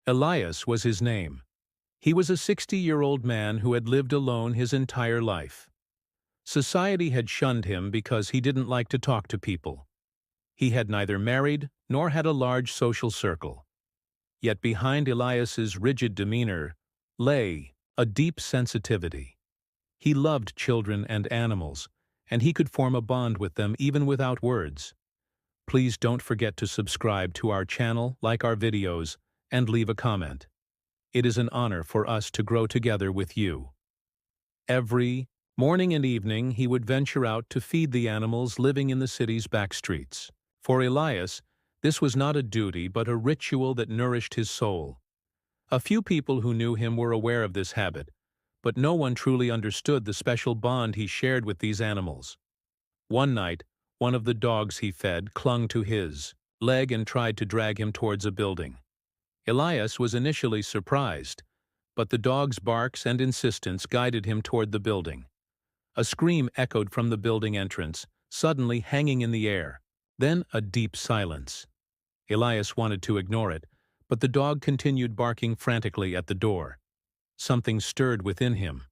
Elias was his name. He was a 60-year-old man who had lived alone his entire life. Society had shunned him because he didn't like to talk to people. He had neither married nor had a large social circle. Yet behind Elias's rigid demeanor lay a deep sensitivity. He loved children and animals, and he could form a bond with them even without words. Please don't forget to subscribe to our channel, like our videos, and leave a comment. It is an honor for us to grow together with you. Every morning and evening he would venture out to feed the animals living in the city's back streets. For Elias, this was not a duty but a ritual that nourished his soul. A few people who knew him were aware of this habit, but no one truly understood the special bond he shared with these animals. One night, one of the dogs he fed clung to his leg and tried to drag him towards a building. Elias was initially surprised, but the dog's barks and insistence guided him toward the building. A scream echoed from the building entrance, suddenly hanging in the air. Then a deep silence. Elias wanted to ignore it, but the dog continued barking frantically at the door. Something stirred within him.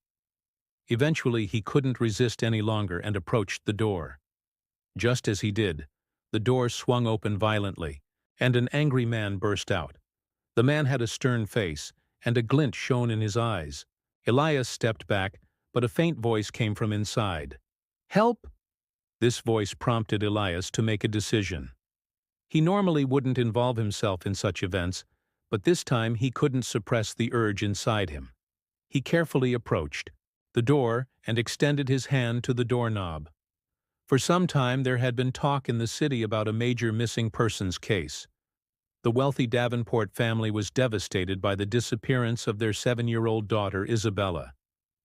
Eventually he couldn't resist any longer and approached the door. Just as he did, the door swung open violently, and an angry man burst out. The man had a stern face, and a glint shone in his eyes. Elias stepped back, but a faint voice came from inside. "Help!" This voice prompted Elias to make a decision. He normally wouldn't involve himself in such events, but this time he couldn't suppress the urge inside him. He carefully approached the door and extended his hand to the doorknob. For some time there had been talk in the city about a major missing persons case. The wealthy Davenport family was devastated by the disappearance of their 7-year-old daughter, Isabella.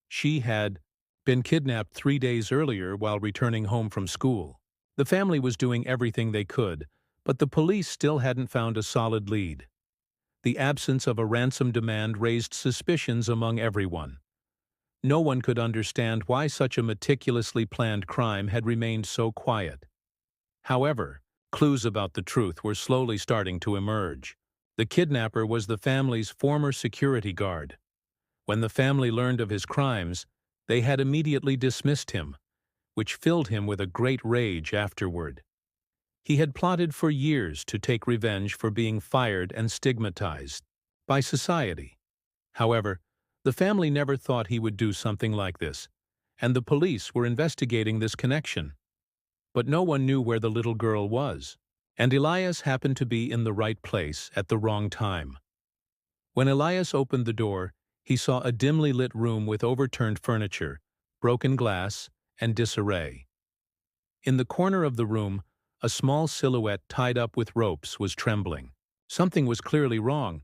She had been kidnapped 3 days earlier while returning home from school. The family was doing everything they could, but the police still hadn't found a solid lead. The absence of a ransom demand raised suspicions among everyone. No one could understand why such a meticulously planned crime had remained so quiet. However, clues about the truth were slowly starting to emerge. The kidnapper was the family's former security guard. When the family learned of his crimes, they had immediately dismissed him, which filled him with a great rage afterward. He had plotted for years to take revenge for being fired and stigmatized by society. However, the family never thought he would do something like this, and the police were investigating this connection. But no one knew where the little girl was, and Elias happened to be in the right place at the wrong time. When Elias opened the door, he saw a dimly lit room with overturned furniture, broken glass, and disarray. In the corner of the room, a small silhouette tied up with ropes was trembling. Something was clearly wrong.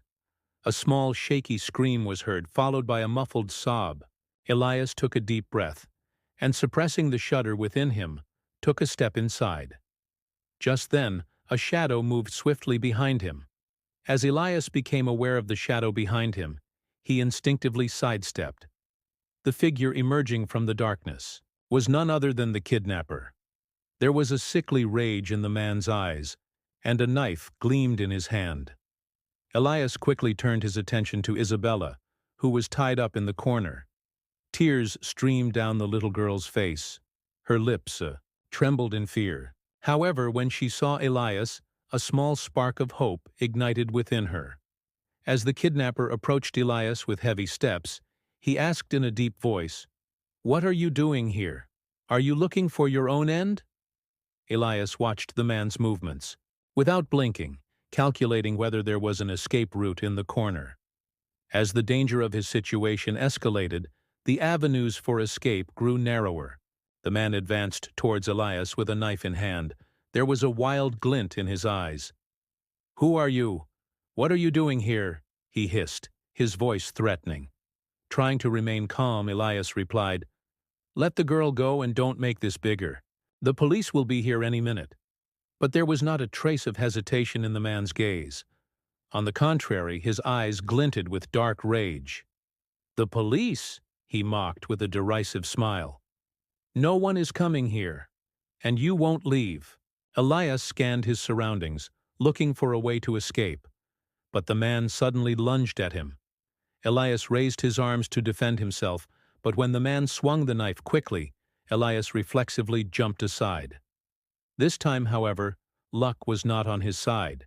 A small, shaky scream was heard, followed by a muffled sob. Elias took a deep breath, and suppressing the shudder within him, took a step inside. Just then, a shadow moved swiftly behind him. As Elias became aware of the shadow behind him, he instinctively sidestepped. The figure emerging from the darkness was none other than the kidnapper. There was a sickly rage in the man's eyes, and a knife gleamed in his hand. Elias quickly turned his attention to Isabella, who was tied up in the corner. Tears streamed down the little girl's face. Her lips trembled in fear. However, when she saw Elias, a small spark of hope ignited within her. As the kidnapper approached Elias with heavy steps, he asked in a deep voice, "What are you doing here? Are you looking for your own end?" Elias watched the man's movements, without blinking, calculating whether there was an escape route in the corner. As the danger of his situation escalated, the avenues for escape grew narrower. The man advanced towards Elias with a knife in hand. There was a wild glint in his eyes. "Who are you? What are you doing here?" he hissed, his voice threatening. Trying to remain calm, Elias replied, "Let the girl go and don't make this bigger. The police will be here any minute." But there was not a trace of hesitation in the man's gaze. On the contrary, his eyes glinted with dark rage. "The police?" he mocked with a derisive smile. "No one is coming here, and you won't leave." Elias scanned his surroundings, looking for a way to escape. but the man suddenly lunged at him. Elias raised his arms to defend himself, but when the man swung the knife quickly, Elias reflexively jumped aside. This time, however, luck was not on his side.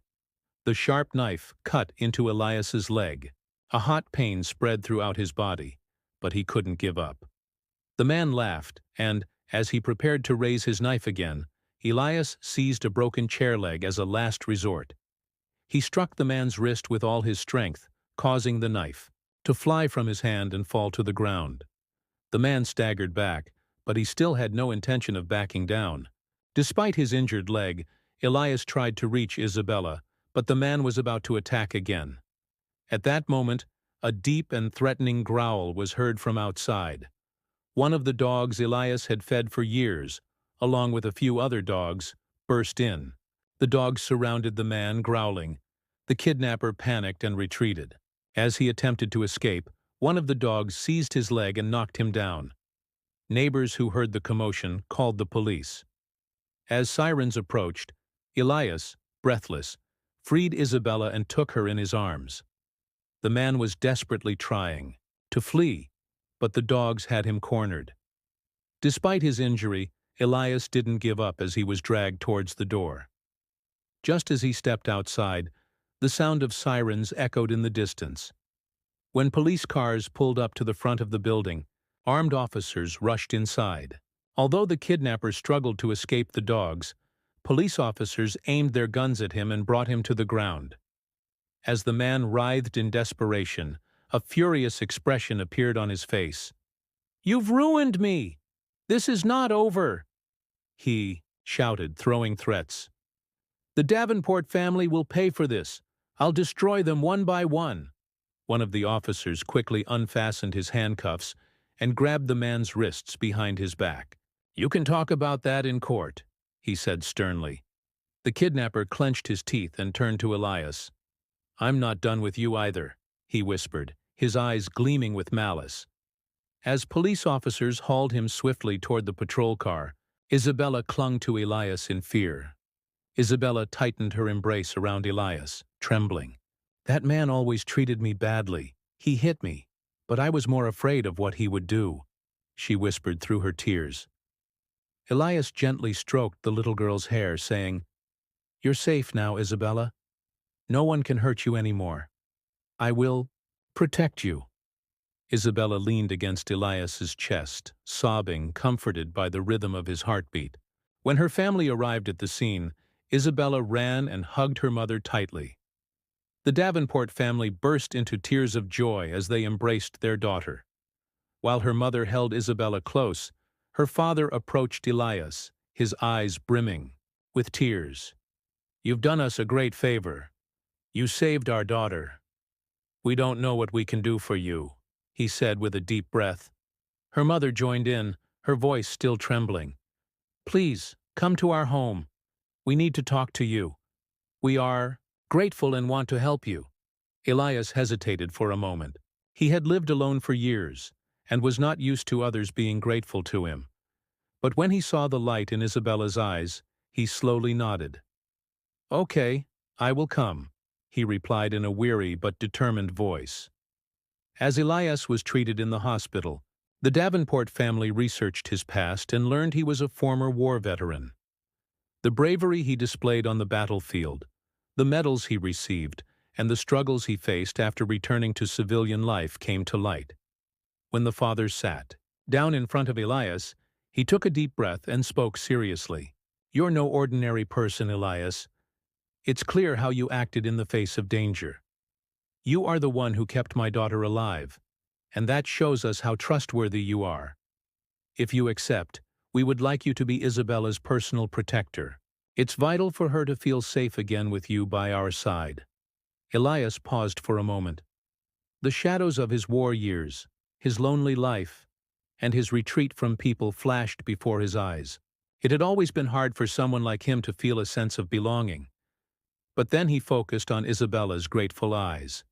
The sharp knife cut into Elias's leg. A hot pain spread throughout his body, but he couldn't give up. The man laughed, and, as he prepared to raise his knife again, Elias seized a broken chair leg as a last resort. He struck the man's wrist with all his strength, causing the knife to fly from his hand and fall to the ground. The man staggered back, but he still had no intention of backing down. Despite his injured leg, Elias tried to reach Isabella, but the man was about to attack again. At that moment, a deep and threatening growl was heard from outside. One of the dogs Elias had fed for years, along with a few other dogs, burst in. The dogs surrounded the man, growling. The kidnapper panicked and retreated. As he attempted to escape, one of the dogs seized his leg and knocked him down. Neighbors who heard the commotion called the police. As sirens approached, Elias, breathless, freed Isabella and took her in his arms. The man was desperately trying to flee, but the dogs had him cornered. Despite his injury, Elias didn't give up as he was dragged towards the door. Just as he stepped outside, the sound of sirens echoed in the distance. When police cars pulled up to the front of the building, armed officers rushed inside. Although the kidnapper struggled to escape the dogs, police officers aimed their guns at him and brought him to the ground. As the man writhed in desperation, a furious expression appeared on his face. "You've ruined me! This is not over!" he shouted, throwing threats. "The Davenport family will pay for this. I'll destroy them one by one." One of the officers quickly unfastened his handcuffs and grabbed the man's wrists behind his back. "You can talk about that in court," he said sternly. The kidnapper clenched his teeth and turned to Elias. "I'm not done with you either," he whispered, his eyes gleaming with malice. As police officers hauled him swiftly toward the patrol car, Isabella clung to Elias in fear. Isabella tightened her embrace around Elias, trembling. "That man always treated me badly. He hit me, but I was more afraid of what he would do," she whispered through her tears. Elias gently stroked the little girl's hair, saying, "You're safe now, Isabella. No one can hurt you anymore. I will protect you." Isabella leaned against Elias's chest, sobbing, comforted by the rhythm of his heartbeat. When her family arrived at the scene, Isabella ran and hugged her mother tightly. The Davenport family burst into tears of joy as they embraced their daughter. While her mother held Isabella close, her father approached Elias, his eyes brimming with tears. "You've done us a great favor. You saved our daughter. We don't know what we can do for you," he said with a deep breath. Her mother joined in, her voice still trembling. "Please, come to our home. We need to talk to you. We are grateful and want to help you." Elias hesitated for a moment. He had lived alone for years, and was not used to others being grateful to him. But when he saw the light in Isabella's eyes, he slowly nodded. "Okay, I will come," he replied in a weary but determined voice. As Elias was treated in the hospital, the Davenport family researched his past and learned he was a former war veteran. The bravery he displayed on the battlefield, the medals he received, and the struggles he faced after returning to civilian life came to light. When the father sat down in front of Elias, he took a deep breath and spoke seriously. "You're no ordinary person, Elias. It's clear how you acted in the face of danger. You are the one who kept my daughter alive, and that shows us how trustworthy you are. If you accept, we would like you to be Isabella's personal protector. It's vital for her to feel safe again with you by our side." Elias paused for a moment. The shadows of his war years, his lonely life, and his retreat from people flashed before his eyes. It had always been hard for someone like him to feel a sense of belonging. But then he focused on Isabella's grateful eyes.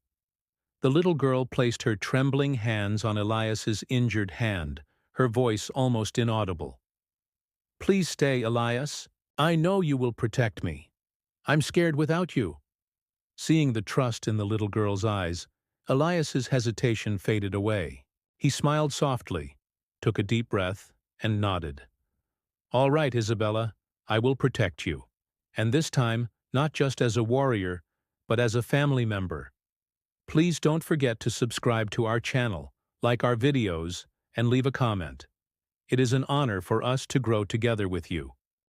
The little girl placed her trembling hands on Elias's injured hand, her voice almost inaudible. "Please stay, Elias. I know you will protect me. I'm scared without you." Seeing the trust in the little girl's eyes, Elias's hesitation faded away. He smiled softly, took a deep breath, and nodded. "All right, Isabella, I will protect you. And this time, not just as a warrior, but as a family member. Please don't forget to subscribe to our channel, like our videos, and leave a comment. It is an honor for us to grow together with you."